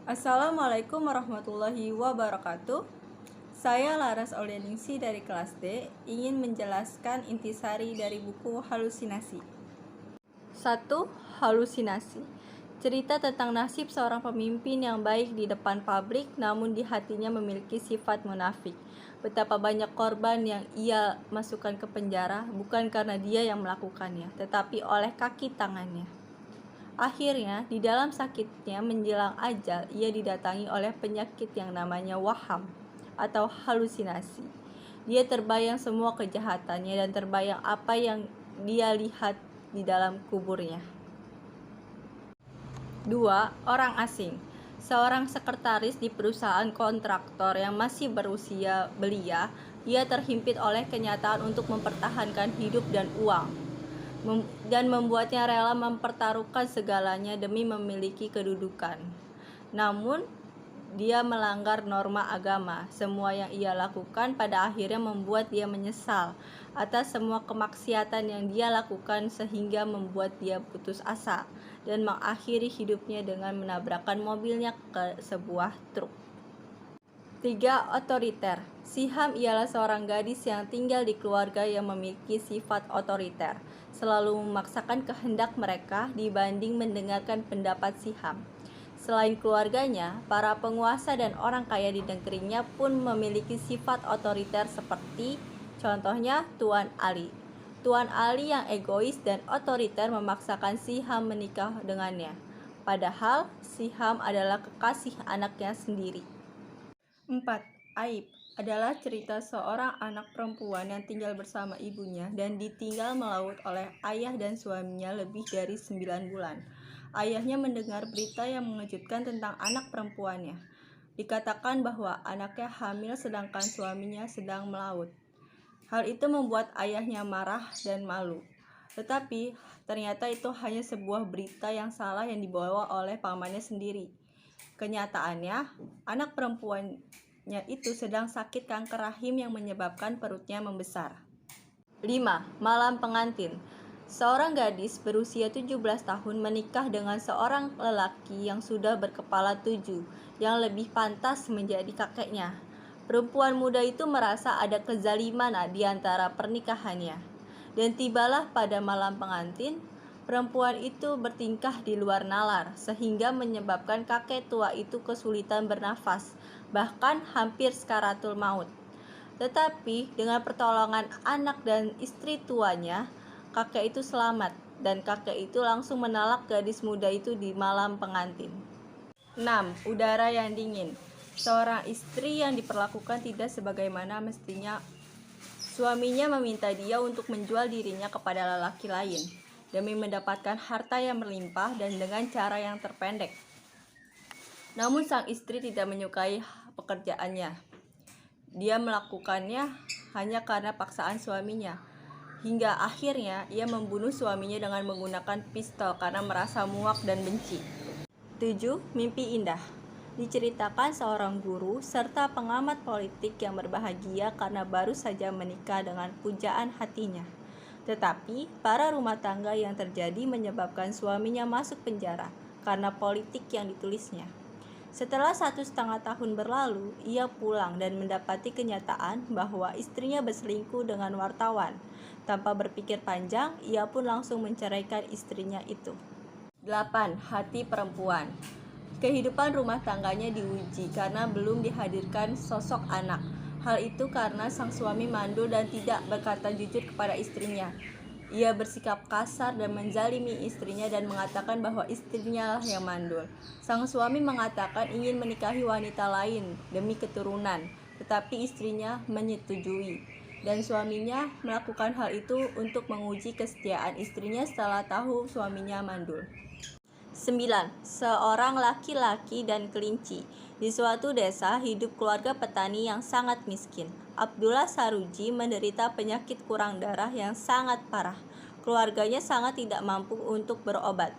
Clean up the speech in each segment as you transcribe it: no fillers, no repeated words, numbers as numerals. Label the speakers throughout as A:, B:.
A: Assalamualaikum warahmatullahi wabarakatuh. Saya Laras Aulianingsi dari kelas D ingin menjelaskan intisari dari buku Halusinasi. 1. Halusinasi. Cerita tentang nasib seorang pemimpin yang baik di depan publik namun di hatinya memiliki sifat munafik. Betapa banyak korban yang ia masukkan ke penjara bukan karena dia yang melakukannya, tetapi oleh kaki tangannya. Akhirnya, di dalam sakitnya menjelang ajal, ia didatangi oleh penyakit yang namanya waham atau halusinasi. Dia terbayang semua kejahatannya dan terbayang apa yang dia lihat di dalam kuburnya. 2. Orang asing. Seorang sekretaris di perusahaan kontraktor yang masih berusia belia, ia terhimpit oleh kenyataan untuk mempertahankan hidup dan uang dan membuatnya rela mempertaruhkan segalanya demi memiliki kedudukan. Namun, dia melanggar norma agama. Semua yang ia lakukan pada akhirnya membuat dia menyesal atas semua kemaksiatan yang dia lakukan sehingga membuat dia putus asa dan mengakhiri hidupnya dengan menabrakkan mobilnya ke sebuah truk. 3. Otoriter. Siham ialah seorang gadis yang tinggal di keluarga yang memiliki sifat otoriter, selalu memaksakan kehendak mereka dibanding mendengarkan pendapat Siham. Selain keluarganya, para penguasa dan orang kaya di negerinya pun memiliki sifat otoriter seperti contohnya Tuan Ali. Tuan Ali yang egois dan otoriter memaksakan Siham menikah dengannya, padahal Siham adalah kekasih anaknya sendiri. 4. Aib adalah cerita seorang anak perempuan yang tinggal bersama ibunya dan ditinggal melaut oleh ayah dan suaminya lebih dari 9 bulan. Ayahnya mendengar berita yang mengejutkan tentang anak perempuannya. Dikatakan bahwa anaknya hamil sedangkan suaminya sedang melaut. Hal itu membuat ayahnya marah dan malu. Tetapi ternyata itu hanya sebuah berita yang salah yang dibawa oleh pamannya sendiri. Kenyataannya, anak perempuannya itu sedang sakit kanker rahim yang menyebabkan perutnya membesar. 5. Malam pengantin. Seorang gadis berusia 17 tahun menikah dengan seorang lelaki yang sudah berkepala 7, yang lebih pantas menjadi kakeknya. Perempuan muda itu merasa ada kezaliman di antara pernikahannya. Dan tibalah pada malam pengantin, perempuan itu bertingkah di luar nalar, sehingga menyebabkan kakek tua itu kesulitan bernafas, bahkan hampir sakaratul maut. Tetapi dengan pertolongan anak dan istri tuanya, kakek itu selamat, dan kakek itu langsung menalak gadis muda itu di malam pengantin. 6. Udara yang dingin. Seorang istri yang diperlakukan tidak sebagaimana mestinya. Suaminya meminta dia untuk menjual dirinya kepada lelaki lain demi mendapatkan harta yang berlimpah dan dengan cara yang terpendek. Namun sang istri tidak menyukai pekerjaannya. Dia melakukannya hanya karena paksaan suaminya. Hingga akhirnya ia membunuh suaminya dengan menggunakan pistol karena merasa muak dan benci. 7. Mimpi indah. Diceritakan seorang guru serta pengamat politik yang berbahagia karena baru saja menikah dengan pujaan hatinya. Tetapi, para rumah tangga yang terjadi menyebabkan suaminya masuk penjara karena politik yang ditulisnya. Setelah 1,5 tahun berlalu, ia pulang dan mendapati kenyataan bahwa istrinya berselingkuh dengan wartawan. Tanpa berpikir panjang, ia pun langsung menceraikan istrinya itu. 8. Hati perempuan. Kehidupan rumah tangganya diuji karena belum dihadirkan sosok anak. Hal itu karena sang suami mandul dan tidak berkata jujur kepada istrinya. Ia bersikap kasar dan menzalimi istrinya dan mengatakan bahwa istrinya lah yang mandul. Sang suami mengatakan ingin menikahi wanita lain demi keturunan, tetapi istrinya menyetujui. Dan suaminya melakukan hal itu untuk menguji kesetiaan istrinya setelah tahu suaminya mandul. 9. Seorang laki-laki dan kelinci. Di suatu desa hidup keluarga petani yang sangat miskin. Abdullah Saruji menderita penyakit kurang darah yang sangat parah. Keluarganya sangat tidak mampu untuk berobat.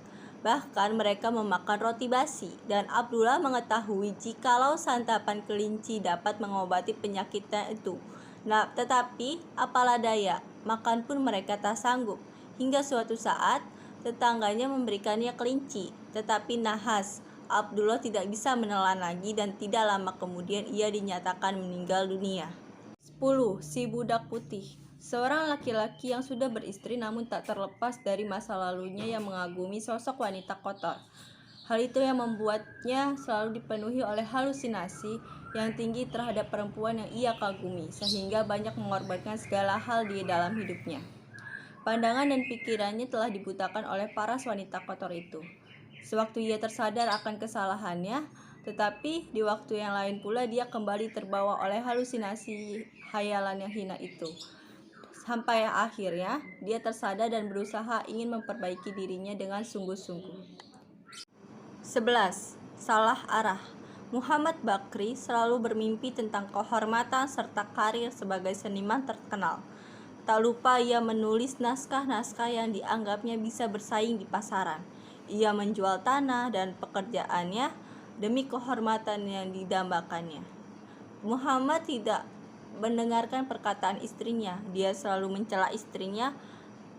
A: Bahkan mereka memakan roti basi, dan Abdullah mengetahui jikalau santapan kelinci dapat mengobati penyakitnya itu. Nah, tetapi apalah daya, makan pun mereka tak sanggup. Hingga suatu saat tetangganya memberikannya kelinci, tetapi nahas. Abdullah tidak bisa menelan lagi dan tidak lama kemudian ia dinyatakan meninggal dunia. 10. Si budak putih. Seorang laki-laki yang sudah beristri namun tak terlepas dari masa lalunya yang mengagumi sosok wanita kotor. Hal itu yang membuatnya selalu dipenuhi oleh halusinasi yang tinggi terhadap perempuan yang ia kagumi, sehingga banyak mengorbankan segala hal di dalam hidupnya. Pandangan dan pikirannya telah dibutakan oleh paras wanita kotor itu. Sewaktu ia tersadar akan kesalahannya, tetapi di waktu yang lain pula dia kembali terbawa oleh halusinasi hayalan yang hina itu. Sampai akhirnya dia tersadar dan berusaha ingin memperbaiki dirinya dengan sungguh-sungguh. 11. Salah arah. Muhammad Bakri selalu bermimpi tentang kehormatan serta karir sebagai seniman terkenal. Tak lupa ia menulis naskah-naskah yang dianggapnya bisa bersaing di pasaran. Ia menjual tanah dan pekerjaannya demi kehormatan yang didambakannya. Muhammad tidak mendengarkan perkataan istrinya. Dia selalu mencela istrinya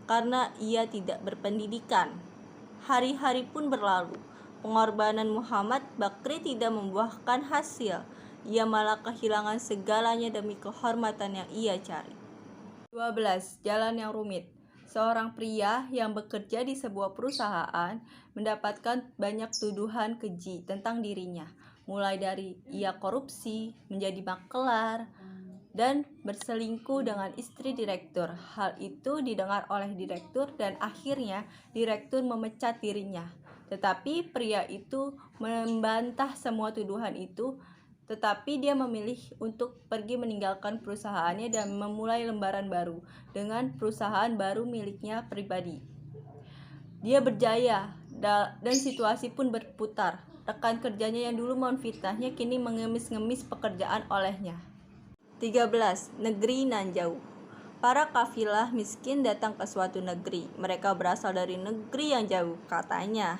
A: karena ia tidak berpendidikan. Hari-hari pun berlalu. Pengorbanan Muhammad Bakri tidak membuahkan hasil. Ia malah kehilangan segalanya demi kehormatan yang ia cari. 12. Jalan yang rumit. Seorang pria yang bekerja di sebuah perusahaan mendapatkan banyak tuduhan keji tentang dirinya, mulai dari ia korupsi, menjadi makelar, dan berselingkuh dengan istri direktur. Hal itu didengar oleh direktur dan akhirnya direktur memecat dirinya. Tetapi pria itu membantah semua tuduhan itu, tetapi dia memilih untuk pergi meninggalkan perusahaannya dan memulai lembaran baru dengan perusahaan baru miliknya pribadi. Dia berjaya dan situasi pun berputar. Rekan kerjanya yang dulu memfitnahnya kini mengemis-ngemis pekerjaan olehnya. 13. Negeri nan jauh. Para kafilah miskin datang ke suatu negeri. Mereka berasal dari negeri yang jauh, katanya.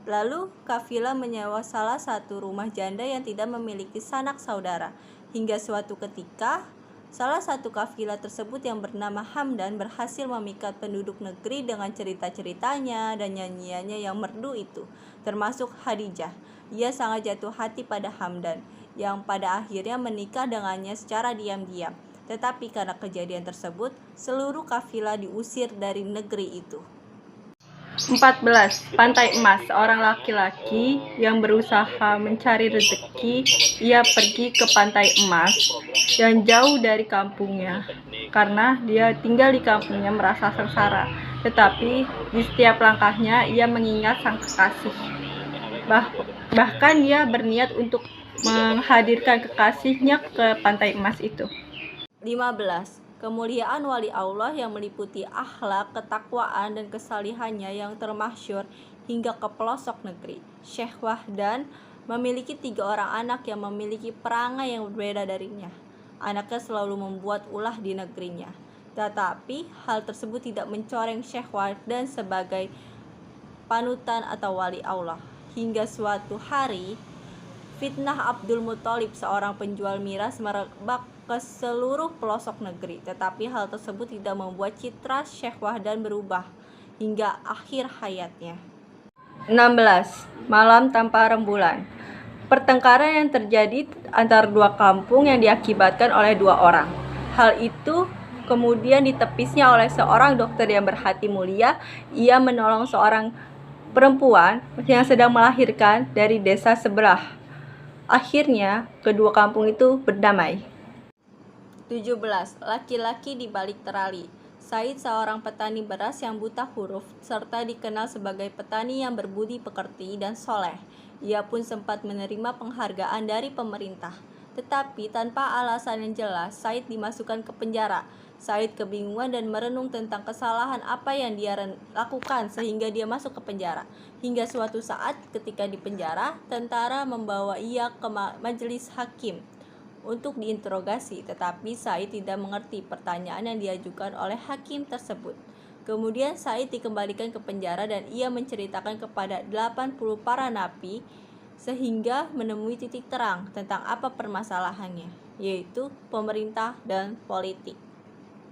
A: Lalu kafilah menyewa salah satu rumah janda yang tidak memiliki sanak saudara. Hingga suatu ketika, salah satu kafilah tersebut yang bernama Hamdan berhasil memikat penduduk negeri dengan cerita-ceritanya dan nyanyiannya yang merdu itu, termasuk Khadijah. Ia sangat jatuh hati pada Hamdan, yang pada akhirnya menikah dengannya secara diam-diam. Tetapi karena kejadian tersebut, seluruh kafilah diusir dari negeri itu. 14. Pantai Emas. Seorang laki-laki yang berusaha mencari rezeki, ia pergi ke Pantai Emas yang jauh dari kampungnya. Karena dia tinggal di kampungnya merasa sengsara, tetapi di setiap langkahnya ia mengingat sang kekasih. Bahkan ia berniat untuk menghadirkan kekasihnya ke Pantai Emas itu. 15. Kemuliaan wali Allah yang meliputi akhlak, ketakwaan, dan kesalihannya yang termasyhur hingga ke pelosok negeri. Syekh Wahdan memiliki 3 orang anak yang memiliki perangai yang berbeda darinya. Anaknya selalu membuat ulah di negerinya. Tetapi hal tersebut tidak mencoreng Syekh Wahdan sebagai panutan atau wali Allah. Hingga suatu hari, fitnah Abdul Muthalib, seorang penjual miras, merebak ke seluruh pelosok negeri. Tetapi hal tersebut tidak membuat citra Syekh Wahdan berubah hingga akhir hayatnya. 16. Malam tanpa rembulan. Pertengkaran yang terjadi antara 2 kampung yang diakibatkan oleh 2 orang. Hal itu kemudian ditepisnya oleh seorang dokter yang berhati mulia. Ia menolong seorang perempuan yang sedang melahirkan dari desa sebelah. Akhirnya kedua kampung itu berdamai. 17. Laki-laki di balik terali. Said seorang petani beras yang buta huruf serta dikenal sebagai petani yang berbudi pekerti dan soleh. Ia pun sempat menerima penghargaan dari pemerintah. Tetapi tanpa alasan yang jelas, Said dimasukkan ke penjara. Said kebingungan dan merenung tentang kesalahan apa yang dia lakukan sehingga dia masuk ke penjara. Hingga suatu saat ketika di penjara, tentara membawa ia ke majelis hakim untuk diinterogasi, tetapi Said tidak mengerti pertanyaan yang diajukan oleh hakim tersebut. Kemudian Said dikembalikan ke penjara dan ia menceritakan kepada 80 para napi sehingga menemui titik terang tentang apa permasalahannya, yaitu pemerintah dan politik.